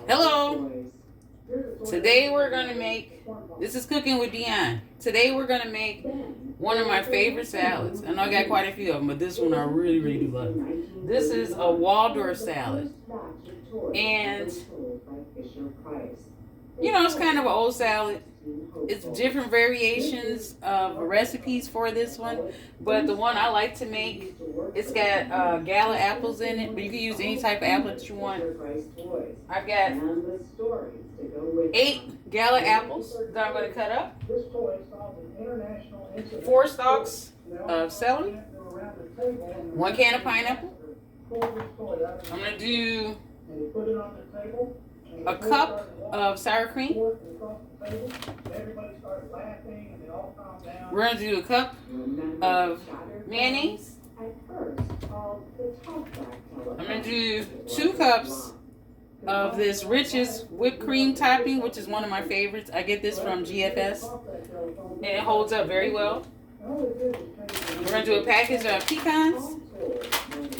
Hello. Today we're going to make, this is Cooking with Dionne. Today we're going to make one of my favorite salads. I know I got quite a few of them, but this one I really, really do love. This is a Waldorf salad. And, you know, it's kind of an old salad. It's different variations of recipes for this one, but the one I like to make, it's got gala apples in it, but you can use any type of apple that you want. I've got 8 gala apples that I'm going to cut up, 4 stalks of celery, 1 can of pineapple. I'm going to do a cup of sour cream. We're going to do a cup of mayonnaise. I'm going to do 2 cups of this Rich's whipped cream topping, which is one of my favorites. I get this from GFS, and it holds up very well. We're going to do a package of pecans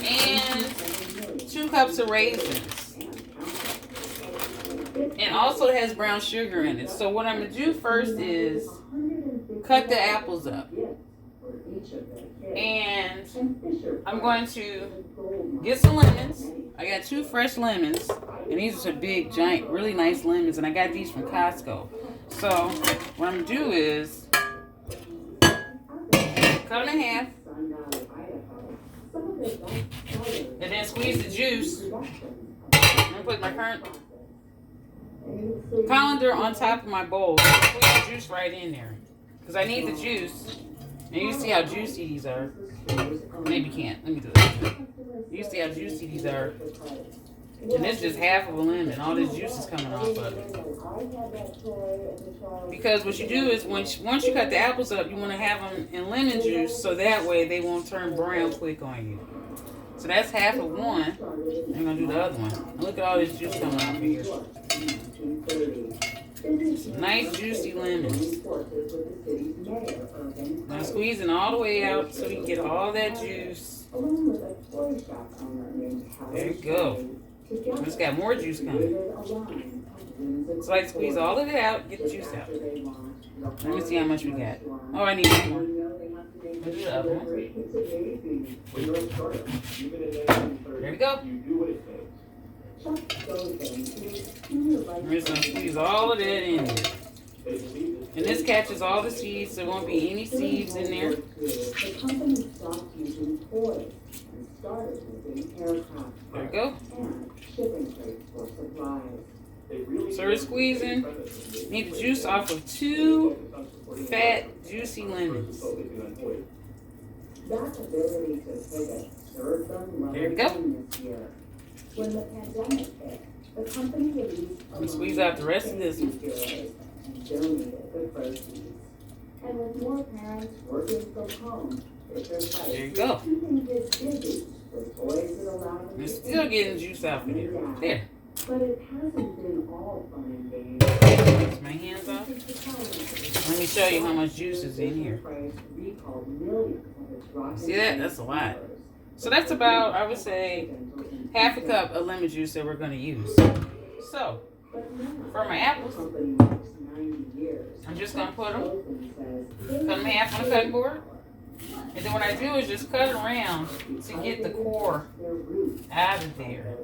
and 2 cups of raisins. And also it has brown sugar in it. So what I'm going to do first is cut the apples up. And I'm going to get some lemons. I got 2 fresh lemons. And these are some big, giant, really nice lemons. And I got these from Costco. So what I'm going to do is cut them in half. And then squeeze the juice. I'm going to put my current colander on top of my bowl. Put the juice right in there, because I need the juice. And you see how juicy these are. Maybe you can't. Let me do this. You see how juicy these are. And this is just half of a lemon. All this juice is coming off of it. Because what you do is once you cut the apples up, you want to have them in lemon juice, so that way they won't turn brown quick on you. So that's half of one. I'm going to do the other one. And look at all this juice coming off of here. Some nice juicy lemons. I'm squeezing all the way out so we can get all that juice. There you go. It's got more juice coming. So I squeeze all of it out, get the juice out. Let me see how much we got. Oh, I need one more. I'll do the other one. There we go. I'm just going to squeeze all of that in there. And this catches all the seeds, so there won't be any seeds in there. There we go. So we're squeezing. Need the juice off of 2 fat, juicy lemons. There we go. When the pandemic hit, the company released a squeeze out the rest of this one. And donated the proceeds. And with more parents working from home, there you go. You're still getting juice out of there. There. But it hasn't been all fun and games. Take my hands off. Let me show you how much juice is in here. See that? That's a lot. So that's about, I would say, half a cup of lemon juice that we're going to use. So, for my apples, I'm just going to cut them in half on the cutting board. And then what I do is just cut it around to get the core out of there.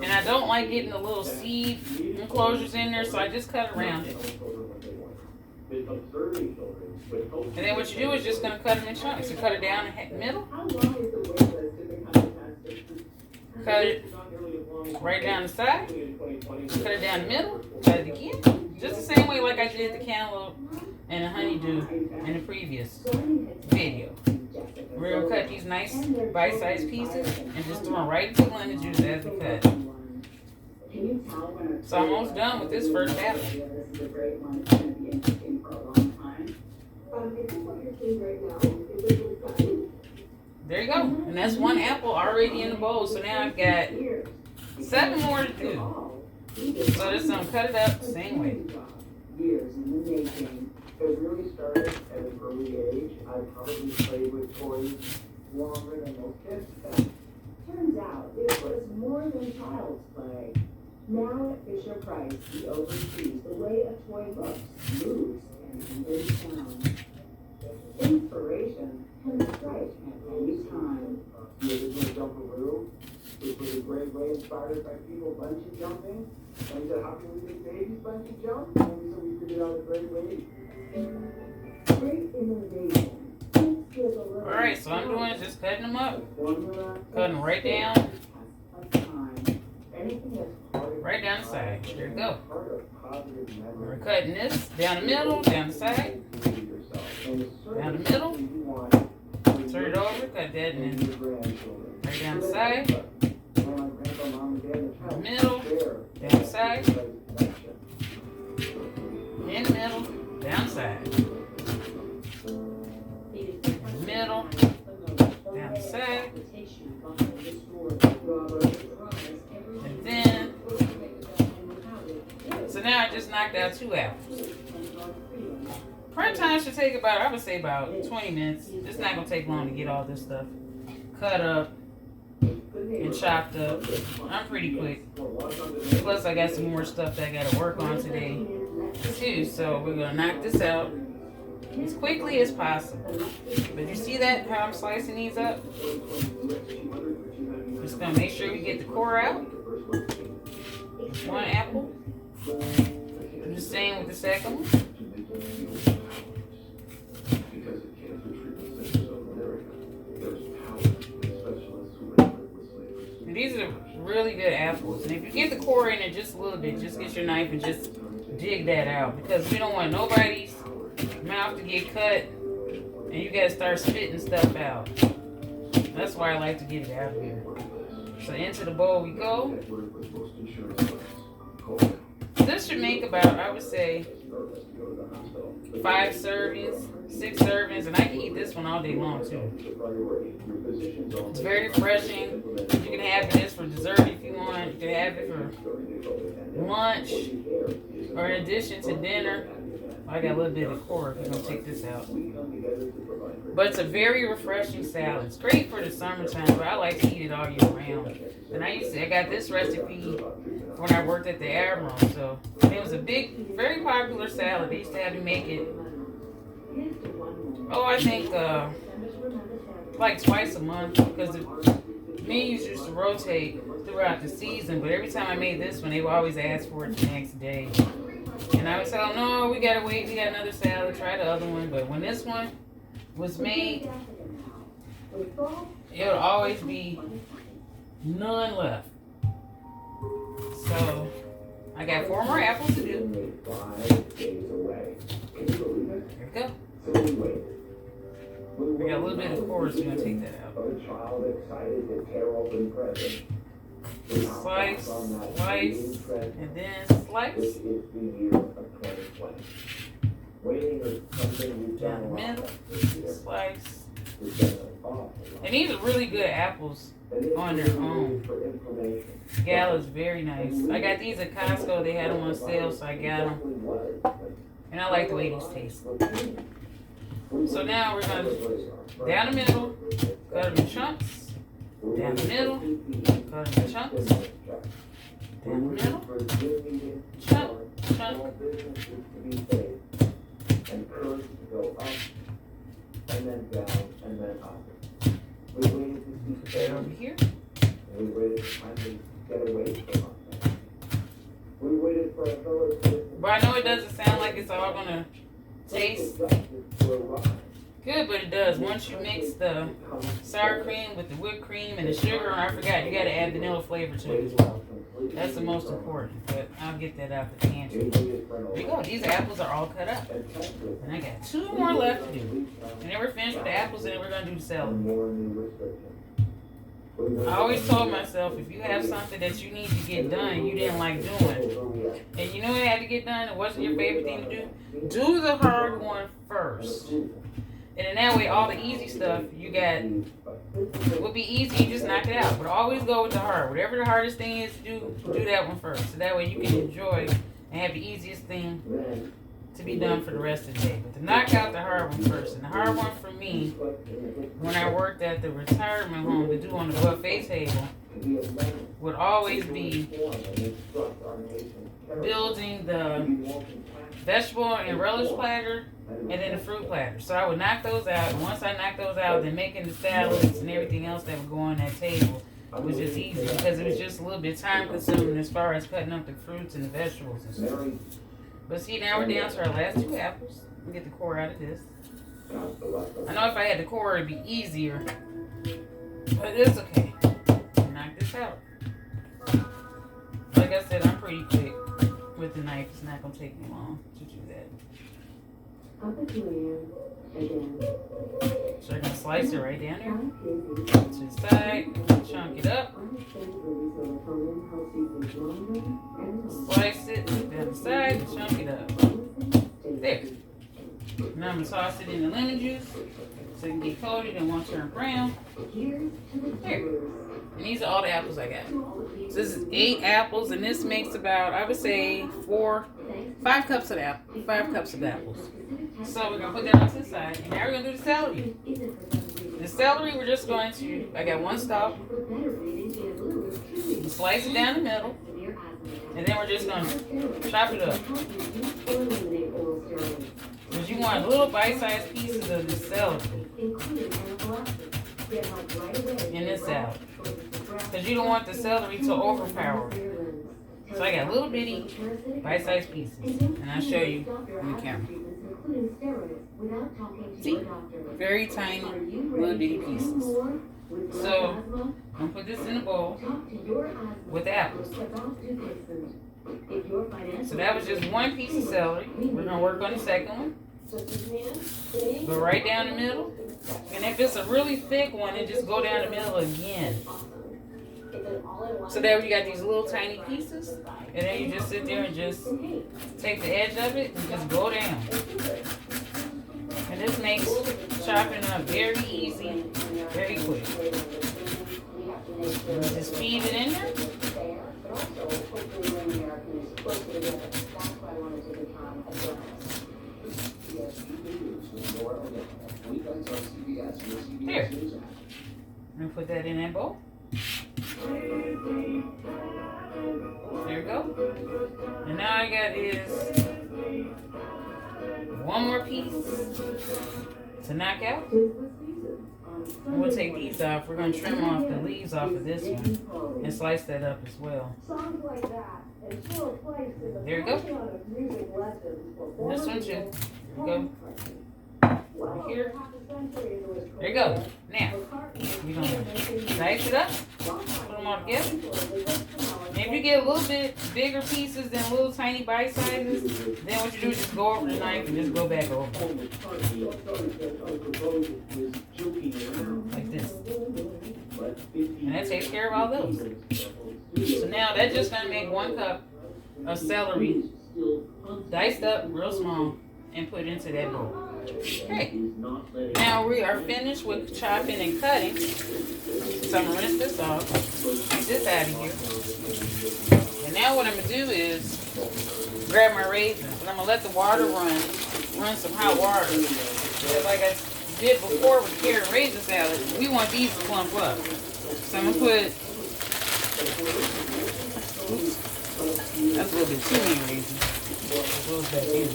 And I don't like getting the little seed enclosures in there, so I just cut around it. And then what you do is just going to cut them in chunks. You cut it down in the middle. Cut it right down the side. Cut it down the middle. Cut it again. Just the same way like I did the cantaloupe and the honeydew in the previous video. We're going to cut these nice bite-sized pieces and just throw them right into the lemon juice as we cut. So I'm almost done with this first apple. There you go. And that's 1 apple already in the bowl. So now I've got 7 more to do. So this I'm cut it up the same way. It really started at an early age. I probably played with toys longer than most kids. and child's play. Now at Fisher Price, we oversee the way a toy looks, moves, and even sounds. Inspiration can strike at any time. The original Jumperoo, which was a great way inspired by people bungee jumping. And he said, how can we make babies bungee jump? And so we figured out a great way. Great innovation. Alright, so I'm doing is just cutting them up. Formula. Cutting right down. Anything that's part of Right down the side. There you go. part of positive memory. We're cutting this down the middle, down the side, down the middle. Turn it over, cut that and then right down the side, middle, down the side, in the middle, down the side, middle, down the side, and then, so now I just knocked out 2 apples. Prep time should take about, I would say about 20 minutes. It's not going to take long to get all this stuff cut up and chopped up. I'm pretty quick. Plus I got some more stuff that I got to work on today too. So we're going to knock this out as quickly as possible. But you see that, how I'm slicing these up? Just going to make sure we get the core out. 1 apple. Do the same with the second one. These are really good apples. And if you get the core in it just a little bit, just get your knife and just dig that out. Because we don't want nobody's mouth to get cut and you got to start spitting stuff out. That's why I like to get it out of here. So into the bowl we go. This should make about, I would say, 5 servings, 6 servings, and I can eat this one all day long too. It's very refreshing. You can have this for dessert if you want. You can have it for lunch or in addition to dinner. I got a little bit of core if you're going to take this out. But it's a very refreshing salad. It's great for the summertime, but I like to eat it all year round. And I got this recipe when I worked at the Admiral. So it was a big, very popular salad. They used to have me make it, I think like twice a month because the menus used to rotate throughout the season. But every time I made this one, they would always ask for it the next day. And I would say, oh no, we gotta wait, we got another salad, try the other one. But when this one was made, it would always be none left. So I got 4 more apples to do. Here we go. We got a little bit of core, so we're gonna take that out. Slice, slice, and then slice. Down the middle, slice. And these are really good apples on their own. Gala's very nice. I got these at Costco. They had them on sale, so I got them. And I like the way these taste. So now we're going to down the middle, cut them in chunks. Down the middle, cut them in chunks. Down the middle, chunk, chunk. And curves go up, and then down, and then up. We waited to see Right over here. and we waited to finally get away from us. We waited for a fellow to But I know it doesn't sound like it's all going to taste good, but it does. Once you mix the sour cream with the whipped cream and the sugar, and I forgot, you got to add vanilla flavor to it as well. That's the most important, but I'll get that out the pantry. There you go. These apples are all cut up. And I got 2 more left to do. And then we're finished with the apples, and then we're going to do the salad. I always told myself, if you have something that you need to get done and you didn't like doing, and you know it had to get done, it wasn't your favorite thing to do the hard one first. And in that way, all the easy stuff you got will be easy. You just knock it out. But always go with the hard. Whatever the hardest thing is to do that one first. So that way you can enjoy and have the easiest thing to be done for the rest of the day. But to knock out the hard one first. And the hard one for me, when I worked at the retirement home to do on the buffet table, would always be building the vegetable and relish platter and then the fruit platter. So I would knock those out. And once I knocked those out, then making the salads and everything else that would go on that table was just easy because it was just a little bit time consuming as far as cutting up the fruits and the vegetables and stuff. But see, now we're down to our last 2 apples. Let me get the core out of this. I know if I had the core, it'd be easier, but it's okay. Knock this out. Like I said, I'm pretty quick with the knife. It's not gonna take me long to do that. So I'm gonna slice it right down there to the side, chunk it up, slice it down the side, chunk it up. There. Now I'm gonna toss it in the lemon juice so it can get coated and won't turn brown. There. And these are all the apples I got. So this is 8 apples, and this makes about, I would say, 5 cups of apple, 5 cups of apples. So we're gonna put that on to the side, and now we're gonna do the celery. The celery, we're just going to, I got 1 stalk. Slice it down the middle, and then we're just gonna chop it up. Because you want little bite-sized pieces of the celery in this salad. Because you don't want the celery to overpower it. So I got little bitty bite-sized pieces. And I'll show you on the camera. See? Very tiny little bitty pieces. So I'm going to put this in a bowl with apples. So that was just 1 piece of celery. We're going to work on the second one. Go right down the middle. And if it's a really thick one, then just go down the middle again. So there you got these little tiny pieces. And then you just sit there and just take the edge of it and just go down. And this makes chopping up very easy, very quick. And just feed it in there. Here. I'm going to put that in that bowl. There we go. And now I got is 1 more piece to knock out. And we'll take these off. We're going to trim off the leaves off of this one and slice that up as well. There we go. And this one too. There we go. Right here. There you go. Now, we're going to dice it up, put them all together. And if you get a little bit bigger pieces than little tiny bite sizes, then what you do is just go over the knife and just go back over. Like this. And that takes care of all those. So now that's just going to make 1 cup of celery, diced up real small, and put into that bowl. Okay. Now we are finished with chopping and cutting. So I'm going to rinse this off. Get this out of here. And now what I'm going to do is grab my raisins. And I'm going to let the water run some hot water. Because like I did before with carrot raisin salad, we want these to clump up. So I'm going to put, oops, that's a little bit too many raisins. Those back in.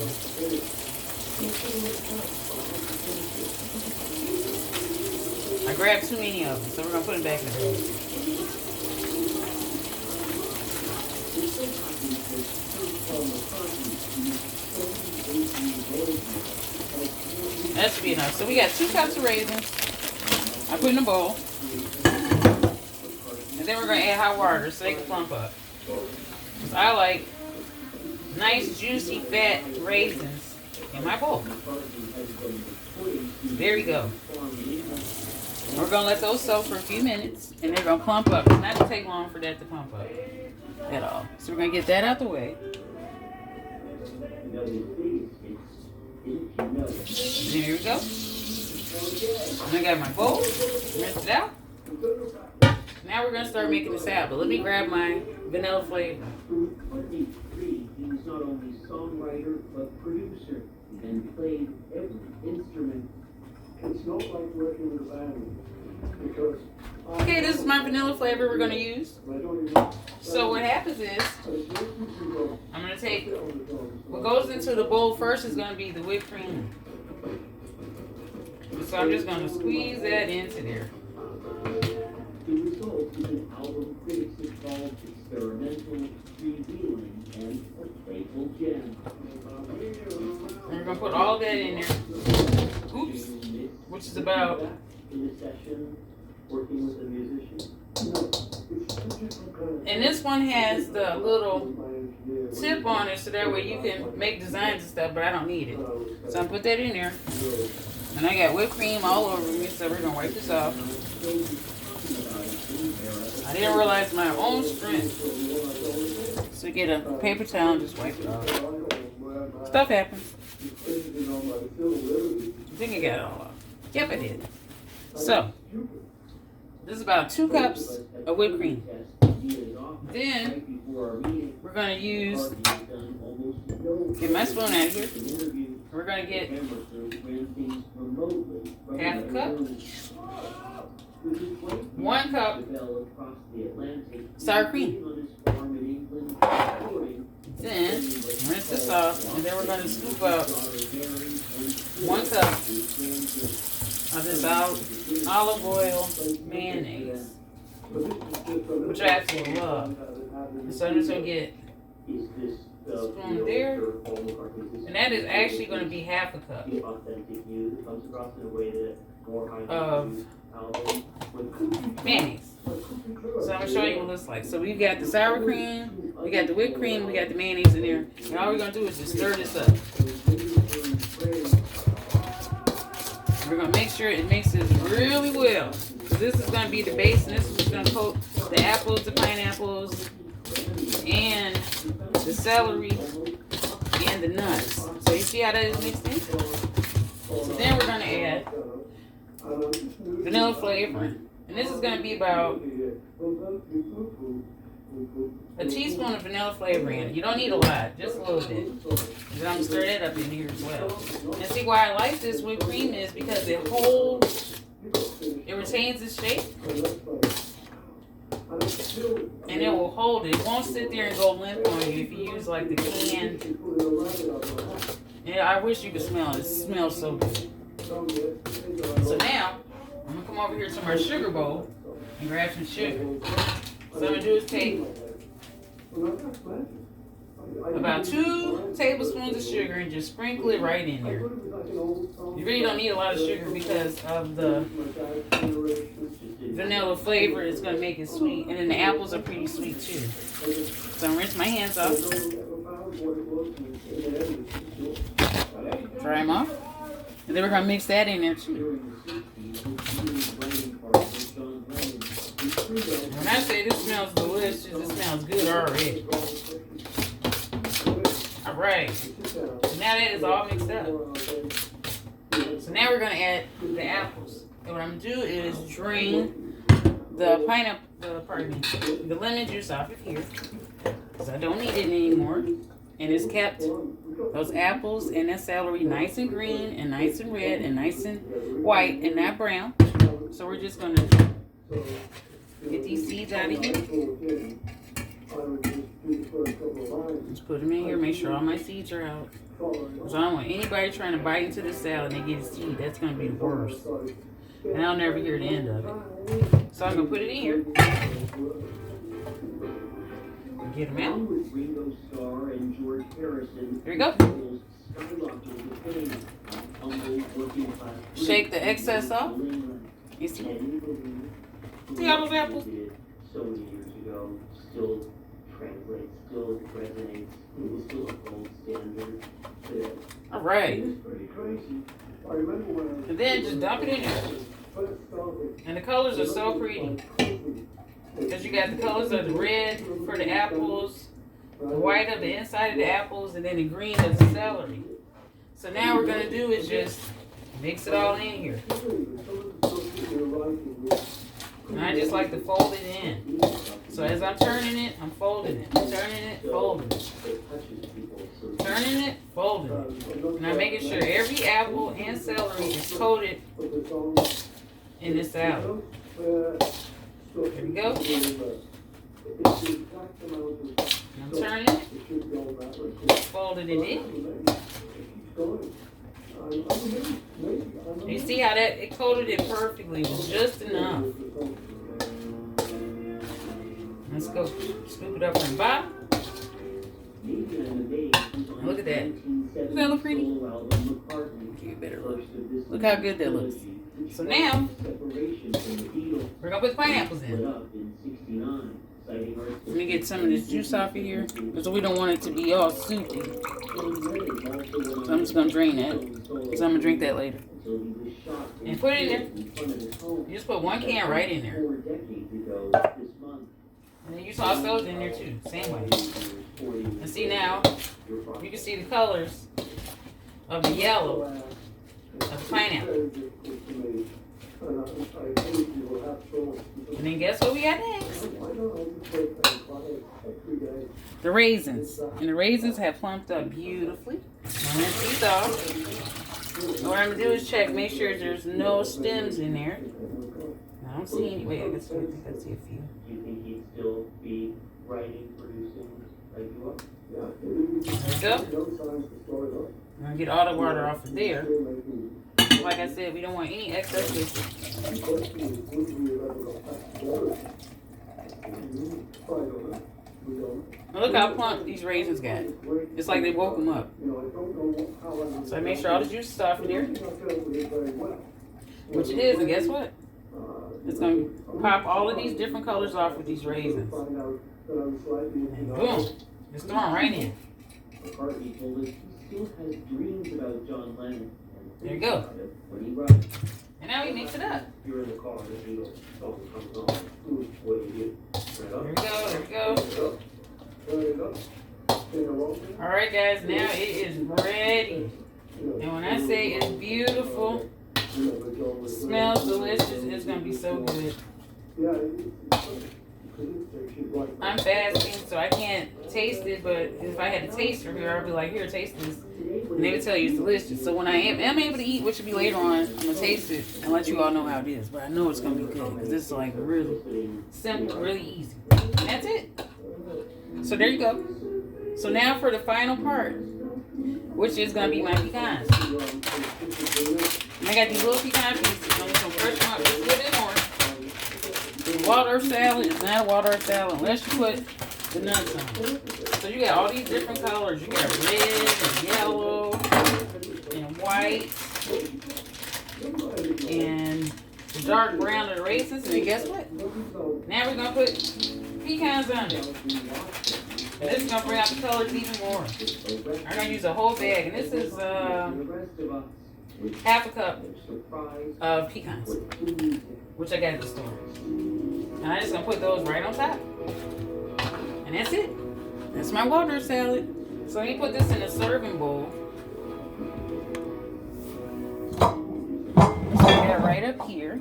I grabbed too many of them, so we're going to put them back in the bowl. That should be enough. So we got 2 cups of raisins. I put in a bowl. And then we're going to add hot water so they can plump up. Because I like nice, juicy, fat raisins in my bowl. There we go. We're going to let those soak for a few minutes, and they're going to plump up. It's not going to take long for that to plump up at all. So we're going to get that out the way. There we go. And I got my bowl. Rinse it out. Now we're going to start making the salad. But let me grab my vanilla flavor. He's not only songwriter, but producer, and played every instrument. It's not like working with a band. Okay, this is my vanilla flavor we're gonna use. So what happens is, I'm gonna take, what goes into the bowl first is gonna be the whipped cream. So I'm just gonna squeeze that into there. The result is an album critics have called experimental, freewheeling, and a playful gem. And we're gonna put all that in there. Oops. Which is about, In a session, working with a musician. and this one has the little tip on it so that way you can make designs and stuff, but I don't need it. So I put that in there. And I got whipped cream all over me, so we're gonna wipe this off. I didn't realize my own strength. So get a paper towel and just wipe it off. Stuff happens. I think I got it all off. Yep, I did. So, this is about 2 cups of whipped cream. Then, we're going to use, get my spoon out of here. We're going to get half a cup. 1 cup sour cream. Then rinse this off, and then we're going to scoop up 1 cup of this olive oil mayonnaise, which I absolutely love. So I'm just going to get a spoon there, and that is actually going to be half a cup of mayonnaise. So I'm going to show you what it looks like. So we've got the sour cream, we got the whipped cream, we got the mayonnaise in there. And all we're going to do is just stir this up. We're going to make sure it mixes really well. So this is going to be the base, and this is just going to coat the apples, the pineapples, and the celery, and the nuts. So you see how that is mixed in? So then we're going to add vanilla flavoring. And this is going to be about a teaspoon of vanilla flavoring. You don't need a lot, just a little bit. And then I'm going to stir that up in here as well. And see why I like this whipped cream is because it holds, it retains its shape. And it will hold it. It won't sit there and go limp on you if you use like the canned. And I wish you could smell it. It smells so good. So now, I'm going to come over here to my sugar bowl and grab some sugar. So I'm going to do is take about 2 tablespoons of sugar and just sprinkle it right in there. You really don't need a lot of sugar because of the vanilla flavor. It's going to make it sweet. And then the apples are pretty sweet too. So I'm going to rinse my hands off. Dry them off. And then we're going to mix that in there too. When I say this smells delicious, it smells good already. Alright. So now that is all mixed up. So now we're going to add the apples. And what I'm going to do is drain the the lemon juice off of here. Because I don't need it anymore. And it's kept those apples and that celery nice and green and nice and red and nice and white and not brown. So we're just going to get these seeds out of here. Just put them in here. Make sure all my seeds are out. Because I don't want anybody trying to bite into the salad and they get a seed. That's going to be the worst. And I'll never hear the end of it. So I'm going to put it in here. Get them out. Here we go. Shake the excess off. You see? See all those apples? So many years ago, still translates, still resonates, it was still a gold standard. All right. And then just dump it in there. And the colors are so pretty. Because you got the colors of the red for the apples, the white of the inside of the apples, and then the green of the celery. So now what we're going to do is just mix it all in here. And I just like to fold it in. So as I'm turning it, I'm folding it. Turning it, folding it. Turning it, folding it. And I'm making sure every apple and celery is coated in this salad. There we go. I'm turning it. Folded it in. You see how that it coated it perfectly. It was just enough. Let's go scoop it up from the bottom. Look at that. Doesn't that look pretty? Give you a better look. Look how good that looks. So now, we're going to put the pineapples in. Let me get some of this juice off of here, because we don't want it to be all soupy. So I'm just going to drain that, because I'm going to drink that later. And put it in there. You just put one can right in there. And then you toss those in there too, same way. And see now, you can see the colors of the yellow of the pineapple. And then guess what we got next? The raisins. And the raisins have plumped up beautifully. I'm going to take these off. And what I'm going to do is check, make sure there's no stems in there. I don't see any. Wait, I think I see a few. Do you think he'd still be writing, producing like you are? There we go. I'm going to get all the water off of there. Like I said, we don't want any excess liquid. Now look how plump these raisins got. It's like they woke them up. So I make sure all the juice is off of there. Which it is, and guess what? It's going to pop all of these different colors off with these raisins. And boom. Just throw them right in. McCartney told us he still has dreams about John Lennon. There you go. When he writes. And now we mix it up. You're in the car, the needle comes on. What do you do? Right There up. we go, there we go. Turn it up. Alright guys, now it is ready. And when I say it's beautiful, smells delicious, it's going to be so good. I'm fasting, so I can't taste it, but if I had a taster here, I'd be like, here, taste this. And they would tell you it's delicious. So when I am able to eat, which will be later on, I'm going to taste it and let you all know how it is. But I know it's going to be good, because it's like really simple, really easy. And that's it. So there you go. So now for the final part, which is going to be my pecans. And I got these little pecan pieces. I'm just going to crush them up just a little bit more. The Waldorf salad is not a Waldorf salad unless you put the nuts on it. So you got all these different colors. You got red and yellow and white and the dark brown of the raisins. And then guess what? Now we're going to put pecans on it. And this is going to bring out the colors even more. I'm going to use a whole bag. And this is half a cup of pecans, which I got at the store. And I'm just going to put those right on top. And that's it. That's my Waldorf salad. So let me put this in a serving bowl. So that right up here.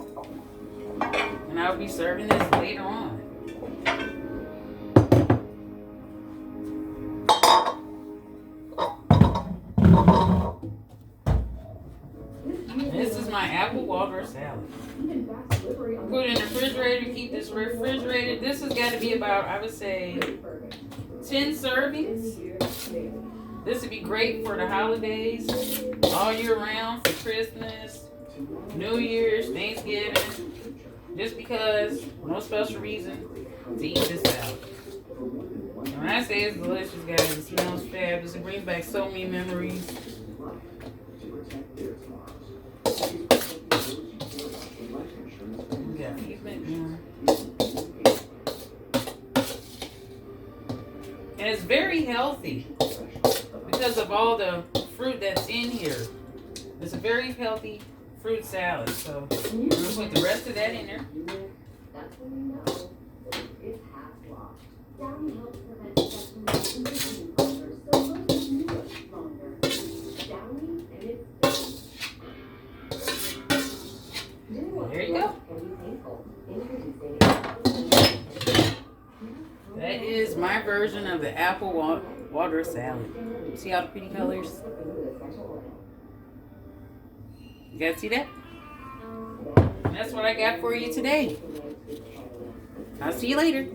And I'll be serving this later on. This is my apple Waldorf salad. Put it in the refrigerator, keep this refrigerated. This has got to be about, I would say, 10 servings. This would be great for the holidays, all year round, for Christmas, New Year's, Thanksgiving. Just because, no special reason to eat this salad. And when I say it's delicious, guys, it smells fabulous. It brings back so many memories. And it's very healthy because of all the fruit that's in here. It's a very healthy fruit salad. So I'm going to put the rest of that in there. That's when we know that it's half lost. Downy helps prevent infection with inhibiting cultures, so most knew it longer. Downy and it's there you go. That is my version of the apple Waldorf salad. See all the pretty colors? You guys see that? That's what I got for you today. I'll see you later.